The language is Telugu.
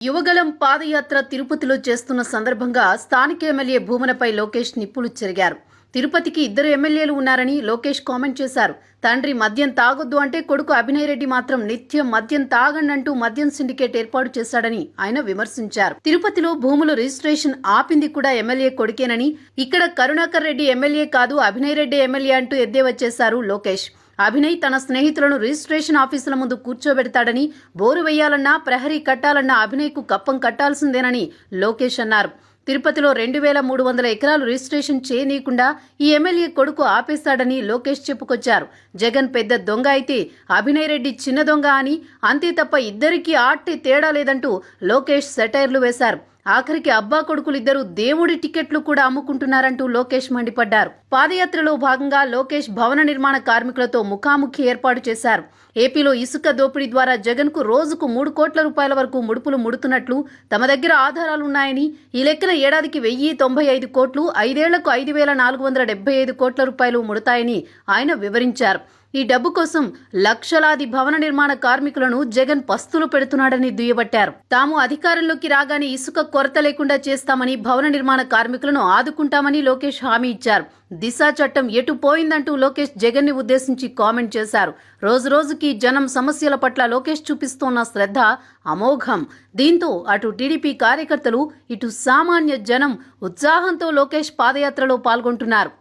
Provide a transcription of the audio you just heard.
యువగళం పాదయాత్ర తిరుపతిలో చేస్తున్న సందర్భంగా స్థానిక ఎమ్మెల్యే భూమనపై లోకేష్ నిప్పులు చెరిగారు. తిరుపతికి 2 ఎమ్మెల్యేలు ఉన్నారని లోకేష్ కామెంట్ చేశారు. తండ్రి మద్యం తాగొద్దు అంటే కొడుకు అభినయ్ రెడ్డి మాత్రం నిత్యం మద్యం తాగండంటూ మద్యం సిండికేట్ ఏర్పాటు చేశాడని ఆయన విమర్శించారు. తిరుపతిలో భూముల రిజిస్ట్రేషన్ ఆపింది కూడా ఎమ్మెల్యే కొడుకేనని, ఇక్కడ కరుణాకర్ రెడ్డి ఎమ్మెల్యే కాదు అభినయ్ రెడ్డి ఎమ్మెల్యే అంటూ ఎద్దేవా చేశారు లోకేష్. అభినయ్ తన స్నేహితులను రిజిస్ట్రేషన్ ఆఫీసుల ముందు కూర్చోబెడతాడని, బోరు వేయాలన్నా ప్రహరీ కట్టాలన్నా అభినయ్కు కప్పం కట్టాల్సిందేనని లోకేష్ అన్నారు. తిరుపతిలో 2300 ఎకరాలు రిజిస్ట్రేషన్ చేయనీయకుండా ఈ ఎమ్మెల్యే కొడుకు ఆపేస్తాడని లోకేష్ చెప్పుకొచ్చారు. జగన్ పెద్ద దొంగ అయితే అభినయ్ రెడ్డి చిన్న దొంగ అని, అంతే తప్ప ఇద్దరికీ ఆట్టే తేడా లేదంటూ లోకేష్ సెటైర్లు వేశారు. ఆఖరికి అబ్బా కొడుకులిద్దరూ దేవుడి టికెట్లు కూడా అమ్ముకుంటున్నారంటూ లోకేష్ మండిపడ్డారు. పాదయాత్రలో భాగంగా లోకేష్ భవన నిర్మాణ కార్మికులతో ముఖాముఖి ఏర్పాటు చేశారు. ఏపీలో ఇసుక దోపిడీ ద్వారా జగన్ కు రోజుకు 3 కోట్ల రూపాయల వరకు ముడుపులు ముడుతున్నట్లు తమ దగ్గర ఆధారాలున్నాయని, ఈ లెక్కన ఏడాదికి 1095 కోట్లు, 5 ఏళ్లకు 5475 కోట్ల రూపాయలు ముడతాయని ఆయన వివరించారు. ఈ డబ్బు కోసం లక్షలాది భవన నిర్మాణ కార్మికులను జగన్ పస్తులు పెడుతున్నాడని దుయ్యబట్టారు. తాము అధికారంలోకి రాగానే ఇసుక కొరత లేకుండా చేస్తామని, భవన నిర్మాణ కార్మికులను ఆదుకుంటామని లోకేష్ హామీ ఇచ్చారు. దిశ చట్టం ఎటు పోయిందంటూ లోకేష్ జగన్ ని ఉద్దేశించి కామెంట్ చేశారు. రోజురోజుకి జనం సమస్యల పట్ల లోకేష్ చూపిస్తోన్న శ్రద్ధ అమోఘం. దీంతో అటు టీడీపీ కార్యకర్తలు, ఇటు సామాన్య జనం ఉత్సాహంతో లోకేష్ పాదయాత్రలో పాల్గొంటున్నారు.